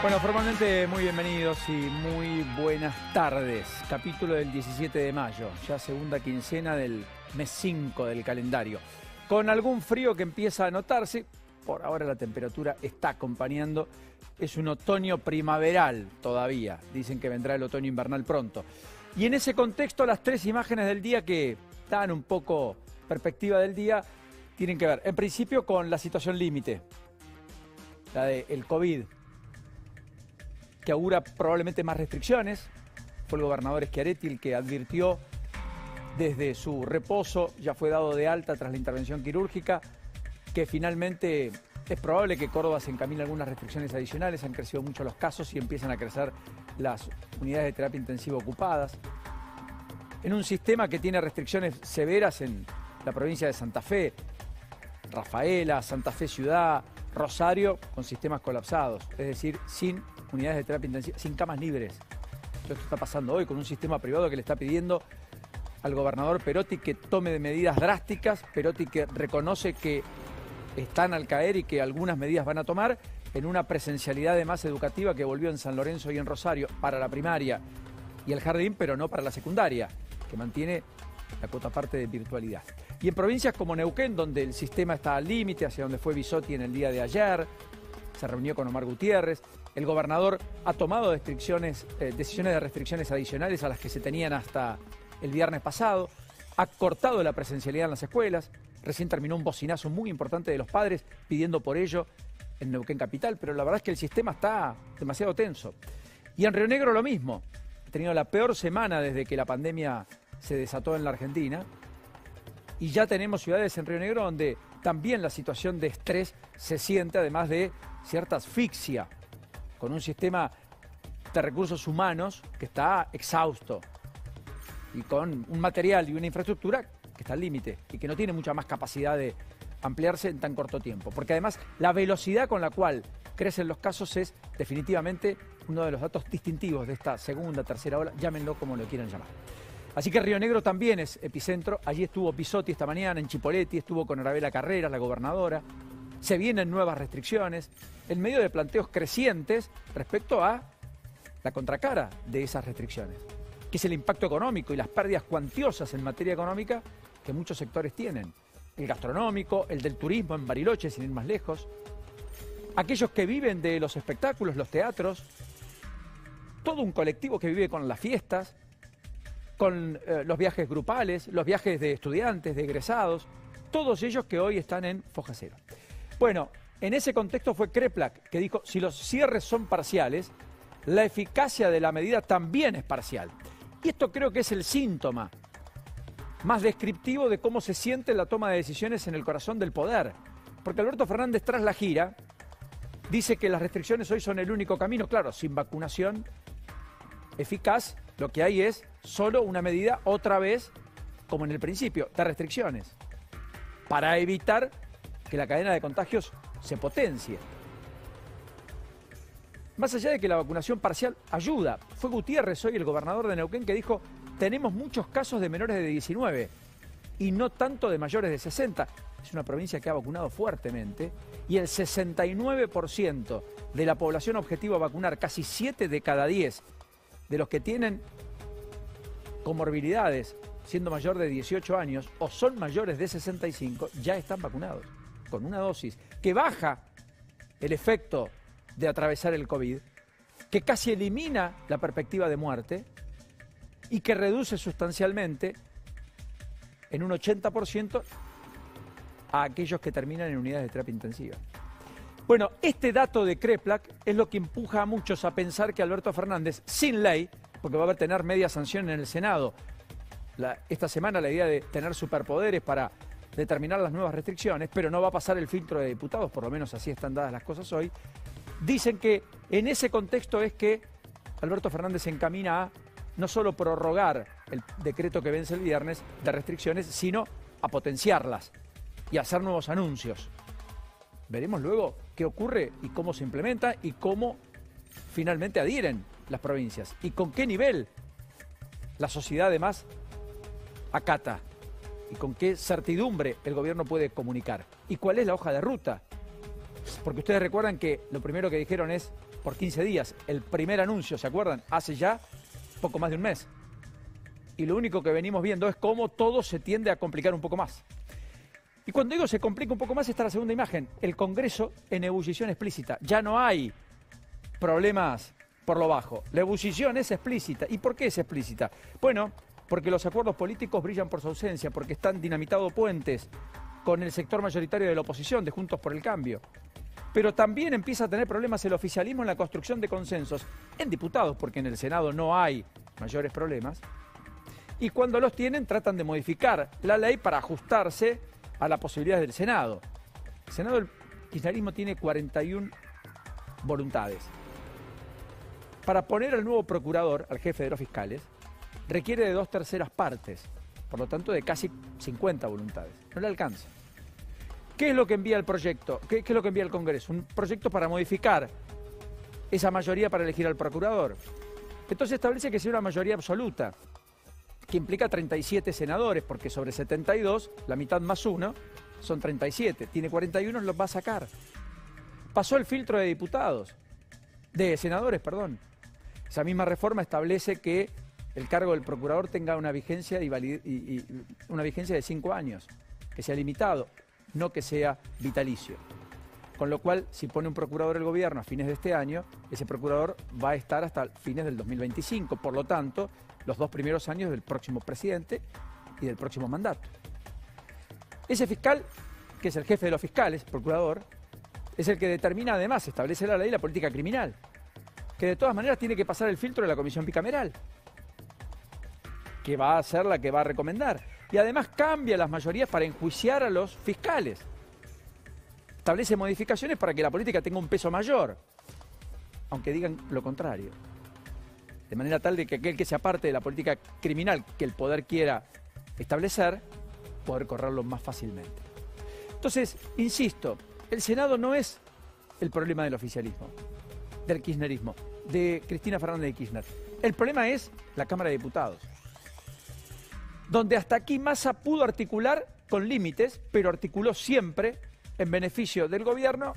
Bueno, formalmente muy bienvenidos y muy buenas tardes. Capítulo del 17 de mayo, ya segunda quincena del mes 5 del calendario. Con algún frío que empieza a notarse, por ahora la temperatura está acompañando. Es un otoño primaveral todavía, dicen que vendrá el otoño invernal pronto. Y en ese contexto las tres imágenes del día que dan un poco perspectiva del día tienen que ver, en principio, con la situación límite, la del COVID, que augura probablemente más restricciones. Fue el gobernador Schiaretti el que advirtió desde su reposo, ya fue dado de alta tras la intervención quirúrgica, que finalmente es probable que Córdoba se encamine a algunas restricciones adicionales. Han crecido mucho los casos y empiezan a crecer las unidades de terapia intensiva ocupadas. En un sistema que tiene restricciones severas en la provincia de Santa Fe, Rafaela, Santa Fe Ciudad, Rosario, con sistemas colapsados, es decir, sin unidades de terapia intensiva, sin camas libres. Esto está pasando hoy con un sistema privado que le está pidiendo al gobernador Perotti que tome medidas drásticas. Perotti que reconoce que están al caer y que algunas medidas van a tomar en una presencialidad de más educativa que volvió en San Lorenzo y en Rosario para la primaria y el jardín, pero no para la secundaria, que mantiene la cuota parte de virtualidad. Y en provincias como Neuquén, donde el sistema está al límite, hacia donde fue Bisotti en el día de ayer, se reunió con Omar Gutiérrez. El gobernador ha tomado decisiones de restricciones adicionales a las que se tenían hasta el viernes pasado. Ha cortado la presencialidad en las escuelas. Recién terminó un bocinazo muy importante de los padres pidiendo por ello en Neuquén Capital. Pero la verdad es que el sistema está demasiado tenso. Y en Río Negro lo mismo. Ha tenido la peor semana desde que la pandemia se desató en la Argentina. Y ya tenemos ciudades en Río Negro donde también la situación de estrés se siente, además de cierta asfixia, con un sistema de recursos humanos que está exhausto y con un material y una infraestructura que está al límite y que no tiene mucha más capacidad de ampliarse en tan corto tiempo. Porque además la velocidad con la cual crecen los casos es definitivamente uno de los datos distintivos de esta segunda, tercera ola, llámenlo como lo quieran llamar. Así que Río Negro también es epicentro. Allí estuvo Bisotti esta mañana en Chipoleti, estuvo con Arabela Carreras, la gobernadora. Se vienen nuevas restricciones en medio de planteos crecientes respecto a la contracara de esas restricciones, que es el impacto económico y las pérdidas cuantiosas en materia económica que muchos sectores tienen. El gastronómico, el del turismo en Bariloche, sin ir más lejos. Aquellos que viven de los espectáculos, los teatros. Todo un colectivo que vive con las fiestas, con los viajes grupales, los viajes de estudiantes, de egresados. Todos ellos que hoy están en foja cero. Bueno, en ese contexto fue Kreplak que dijo, si los cierres son parciales, la eficacia de la medida también es parcial. Y esto creo que es el síntoma más descriptivo de cómo se siente la toma de decisiones en el corazón del poder. Porque Alberto Fernández, tras la gira, dice que las restricciones hoy son el único camino. Claro, sin vacunación eficaz, lo que hay es solo una medida, otra vez, como en el principio, de restricciones, para evitar que la cadena de contagios se potencie. Más allá de que la vacunación parcial ayuda, fue Gutiérrez hoy, el gobernador de Neuquén, que dijo, tenemos muchos casos de menores de 19 y no tanto de mayores de 60. Es una provincia que ha vacunado fuertemente y el 69% de la población objetivo a vacunar, casi 7 de cada 10 de los que tienen comorbilidades, siendo mayor de 18 años o son mayores de 65, ya están vacunados con una dosis que baja el efecto de atravesar el COVID, que casi elimina la perspectiva de muerte y que reduce sustancialmente en un 80% a aquellos que terminan en unidades de terapia intensiva. Bueno, este dato de Kreplak es lo que empuja a muchos a pensar que Alberto Fernández, sin ley, porque va a tener media sanción en el Senado, esta semana la idea de tener superpoderes para determinar las nuevas restricciones, pero no va a pasar el filtro de diputados, por lo menos así están dadas las cosas hoy. Dicen que en ese contexto es que Alberto Fernández se encamina a no solo prorrogar el decreto que vence el viernes de restricciones, sino a potenciarlas y hacer nuevos anuncios. Veremos luego qué ocurre y cómo se implementa y cómo finalmente adhieren las provincias y con qué nivel la sociedad además acata y con qué certidumbre el gobierno puede comunicar y cuál es la hoja de ruta. Porque ustedes recuerdan que lo primero que dijeron es por 15 días. El primer anuncio, ¿se acuerdan? Hace ya poco más de un mes. Y lo único que venimos viendo es cómo todo se tiende a complicar un poco más. Y cuando digo se complica un poco más está la segunda imagen. El Congreso en ebullición explícita. Ya no hay problemas por lo bajo. La ebullición es explícita. ¿Y por qué es explícita? Bueno, porque los acuerdos políticos brillan por su ausencia, porque están dinamitados puentes con el sector mayoritario de la oposición, de Juntos por el Cambio. Pero también empieza a tener problemas el oficialismo en la construcción de consensos en diputados, porque en el Senado no hay mayores problemas. Y cuando los tienen, tratan de modificar la ley para ajustarse a las posibilidades del Senado. El Senado del kirchnerismo tiene 41 voluntades. Para poner al nuevo procurador, al jefe de los fiscales, requiere de 2/3 partes, por lo tanto de casi 50 voluntades. No le alcanza. ¿Qué es lo que envía el proyecto? ¿Qué es lo que envía el Congreso? Un proyecto para modificar esa mayoría para elegir al procurador. Entonces establece que sea una mayoría absoluta, que implica 37 senadores, porque sobre 72, la mitad más uno, son 37. Tiene 41, los va a sacar. Pasó el filtro de diputados, de senadores, perdón. Esa misma reforma establece que el cargo del procurador tenga una vigencia una vigencia de 5 años, que sea limitado, no que sea vitalicio. Con lo cual, si pone un procurador el gobierno a fines de este año, ese procurador va a estar hasta fines del 2025. Por lo tanto, los 2 primeros años del próximo presidente y del próximo mandato. Ese fiscal, que es el jefe de los fiscales, procurador, es el que determina además, establece la ley, la política criminal, que de todas maneras tiene que pasar el filtro de la comisión bicameral, que va a ser la que va a recomendar. Y además cambia las mayorías para enjuiciar a los fiscales. Establece modificaciones para que la política tenga un peso mayor, aunque digan lo contrario. De manera tal de que aquel que se aparte de la política criminal que el poder quiera establecer, poder correrlo más fácilmente. Entonces, insisto, el Senado no es el problema del oficialismo, del kirchnerismo, de Cristina Fernández de Kirchner. El problema es la Cámara de Diputados, donde hasta aquí Massa pudo articular con límites, pero articuló siempre en beneficio del gobierno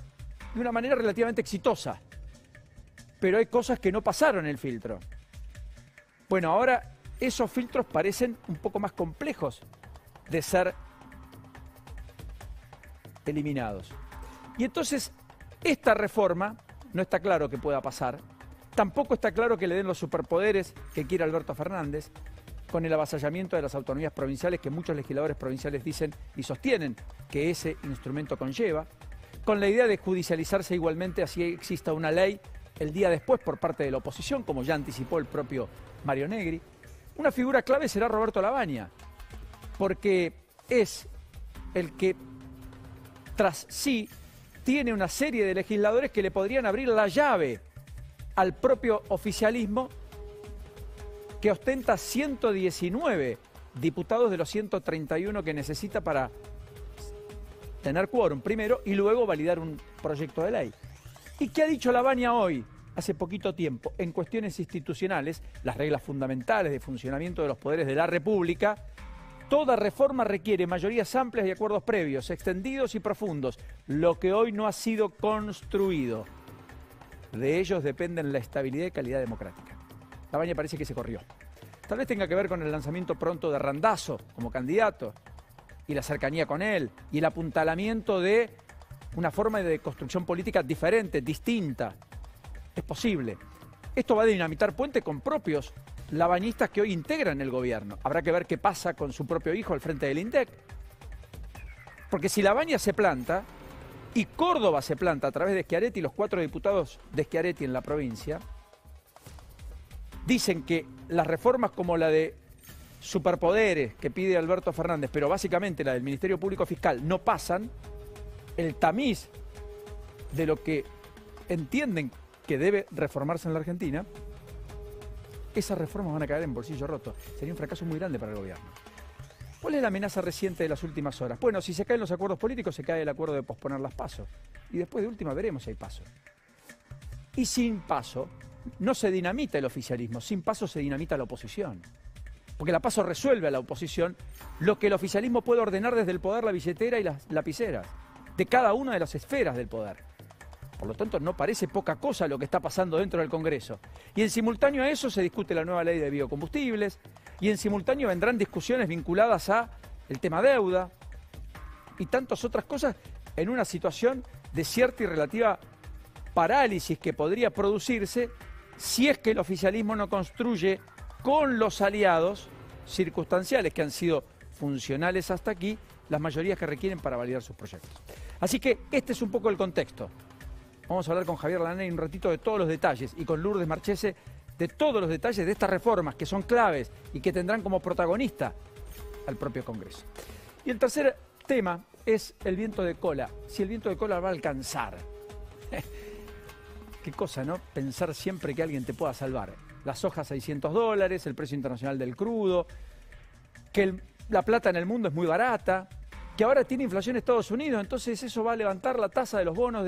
de una manera relativamente exitosa. Pero hay cosas que no pasaron el filtro. Bueno, ahora esos filtros parecen un poco más complejos de ser eliminados. Y entonces, esta reforma no está claro que pueda pasar. Tampoco está claro que le den los superpoderes que quiere Alberto Fernández, con el avasallamiento de las autonomías provinciales que muchos legisladores provinciales dicen y sostienen que ese instrumento conlleva, con la idea de judicializarse igualmente así exista una ley el día después por parte de la oposición, como ya anticipó el propio Mario Negri. Una figura clave será Roberto Lavagna, porque es el que tras sí tiene una serie de legisladores que le podrían abrir la llave al propio oficialismo, que ostenta 119 diputados de los 131 que necesita para tener quórum primero y luego validar un proyecto de ley. ¿Y qué ha dicho Lavagna hoy, hace poquito tiempo, en cuestiones institucionales, las reglas fundamentales de funcionamiento de los poderes de la República? Toda reforma requiere mayorías amplias y acuerdos previos, extendidos y profundos, lo que hoy no ha sido construido. De ellos dependen la estabilidad y calidad democrática. Lavagna parece que se corrió. Tal vez tenga que ver con el lanzamiento pronto de Randazzo como candidato y la cercanía con él y el apuntalamiento de una forma de construcción política diferente, distinta. Es posible. Esto va a dinamitar puente con propios lavañistas que hoy integran el gobierno. Habrá que ver qué pasa con su propio hijo al frente del INDEC. Porque si Lavagna se planta y Córdoba se planta a través de Schiaretti, los 4 diputados de Schiaretti en la provincia, dicen que las reformas como la de superpoderes que pide Alberto Fernández, pero básicamente la del Ministerio Público Fiscal, no pasan, el tamiz de lo que entienden que debe reformarse en la Argentina, esas reformas van a caer en bolsillo roto. Sería un fracaso muy grande para el gobierno. ¿Cuál es la amenaza reciente de las últimas horas? Bueno, si se caen los acuerdos políticos, se cae el acuerdo de posponer las PASO. Y después de última veremos si hay PASO. Y sin PASO no se dinamita el oficialismo, sin PASO se dinamita la oposición. Porque la PASO resuelve a la oposición lo que el oficialismo puede ordenar desde el poder, la billetera y las lapiceras, de cada una de las esferas del poder. Por lo tanto, no parece poca cosa lo que está pasando dentro del Congreso. Y en simultáneo a eso se discute la nueva ley de biocombustibles, y en simultáneo vendrán discusiones vinculadas a el tema deuda y tantas otras cosas en una situación de cierta y relativa parálisis que podría producirse si es que el oficialismo no construye con los aliados circunstanciales que han sido funcionales hasta aquí las mayorías que requieren para validar sus proyectos. Así que este es un poco el contexto. Vamos a hablar con Javier Laney un ratito de todos los detalles y con Lourdes Marchese de todos los detalles de estas reformas que son claves y que tendrán como protagonista al propio Congreso. Y el tercer tema es el viento de cola. Si el viento de cola va a alcanzar. Qué cosa, ¿no? Pensar siempre que alguien te pueda salvar. La soja $600, el precio internacional del crudo, que la plata en el mundo es muy barata, que ahora tiene inflación en Estados Unidos, entonces eso va a levantar la tasa de los bonos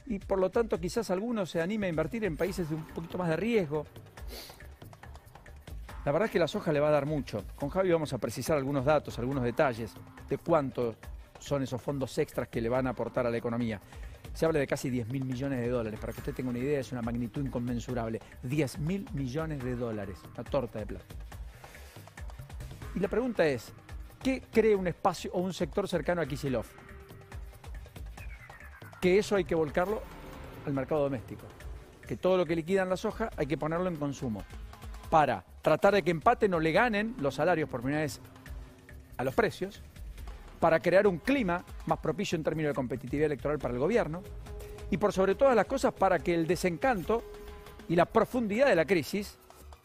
y por lo tanto quizás alguno se anime a invertir en países de un poquito más de riesgo. La verdad es que la soja le va a dar mucho. Con Javi vamos a precisar algunos datos, algunos detalles de cuánto son esos fondos extras que le van a aportar a la economía. Se habla de casi 10.000 millones de dólares. Para que usted tenga una idea, es una magnitud inconmensurable. 10.000 millones de dólares, una torta de plata. Y la pregunta es, ¿qué cree un espacio o un sector cercano a Kicillof? Que eso hay que volcarlo al mercado doméstico. Que todo lo que liquidan la soja hay que ponerlo en consumo. Para tratar de que empaten o le ganen los salarios por primera vez a los precios, para crear un clima más propicio en términos de competitividad electoral para el gobierno y por sobre todas las cosas para que el desencanto y la profundidad de la crisis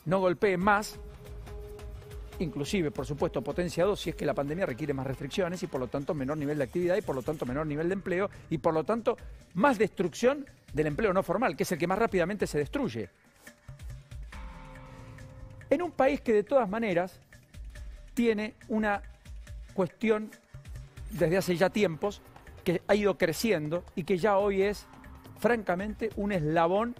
no golpee más, inclusive, por supuesto, potenciado si es que la pandemia requiere más restricciones y por lo tanto menor nivel de actividad y por lo tanto menor nivel de empleo y por lo tanto más destrucción del empleo no formal, que es el que más rápidamente se destruye. En un país que de todas maneras tiene una cuestión desde hace ya tiempos que ha ido creciendo y que ya hoy es francamente un eslabón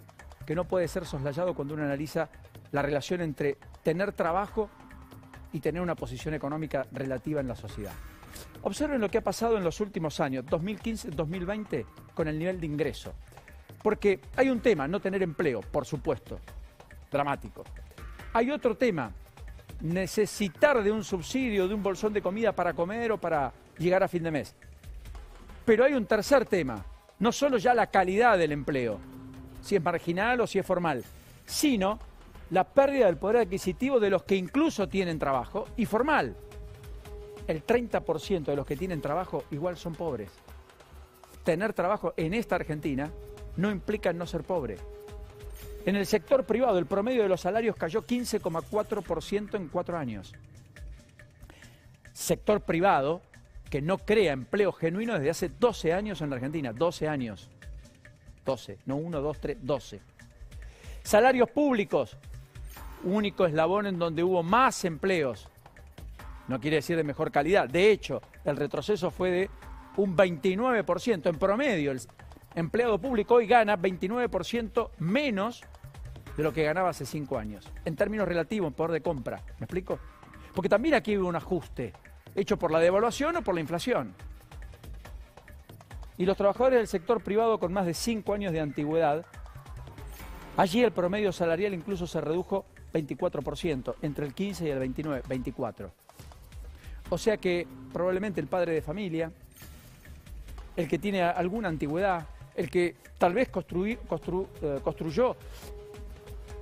que no puede ser soslayado cuando uno analiza la relación entre tener trabajo y tener una posición económica relativa en la sociedad. Observen lo que ha pasado en los últimos años, 2015-2020, con el nivel de ingreso. Porque hay un tema, no tener empleo, por supuesto, dramático. Hay otro tema, necesitar de un subsidio, de un bolsón de comida para comer o para llegar a fin de mes. Pero hay un tercer tema, no solo ya la calidad del empleo, si es marginal o si es formal, sino la pérdida del poder adquisitivo de los que incluso tienen trabajo y formal. El 30% de los que tienen trabajo igual son pobres. Tener trabajo en esta Argentina no implica no ser pobre. En el sector privado el promedio de los salarios cayó 15,4% en 4 años. Sector privado que no crea empleo genuino desde hace 12 años en la Argentina. 12 años. 12, no 1, 2, 3, 12. Salarios públicos, único eslabón en donde hubo más empleos. No quiere decir de mejor calidad. De hecho, el retroceso fue de un 29%. En promedio, el empleado público hoy gana 29% menos de lo que ganaba hace 5 años. En términos relativos, en poder de compra. ¿Me explico? Porque también aquí hubo un ajuste hecho por la devaluación o por la inflación. Y los trabajadores del sector privado con más de 5 años de antigüedad, allí el promedio salarial incluso se redujo 24%, entre el 15 y el 29, 24. O sea que probablemente el padre de familia, el que tiene alguna antigüedad, el que tal vez construyó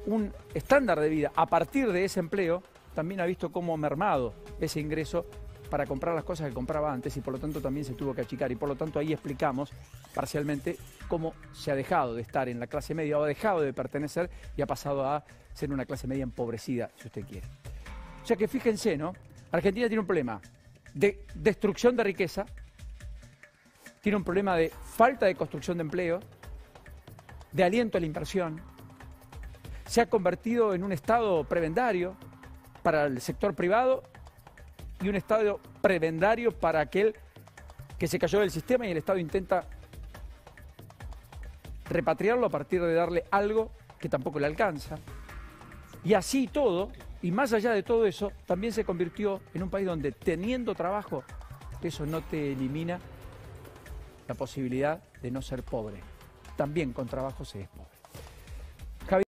un estándar de vida a partir de ese empleo, también ha visto cómo ha mermado ese ingreso para comprar las cosas que compraba antes y por lo tanto también se tuvo que achicar. Y por lo tanto ahí explicamos parcialmente cómo se ha dejado de estar en la clase media o ha dejado de pertenecer y ha pasado a ser una clase media empobrecida, si usted quiere. O sea que fíjense, ¿no? Argentina tiene un problema de destrucción de riqueza, tiene un problema de falta de construcción de empleo, de aliento a la inversión, se ha convertido en un estado prebendario para el sector privado y un estado prebendario para aquel que se cayó del sistema y el Estado intenta repatriarlo a partir de darle algo que tampoco le alcanza. Y así todo, y más allá de todo eso, también se convirtió en un país donde teniendo trabajo, eso no te elimina la posibilidad de no ser pobre. también con trabajo se es pobre.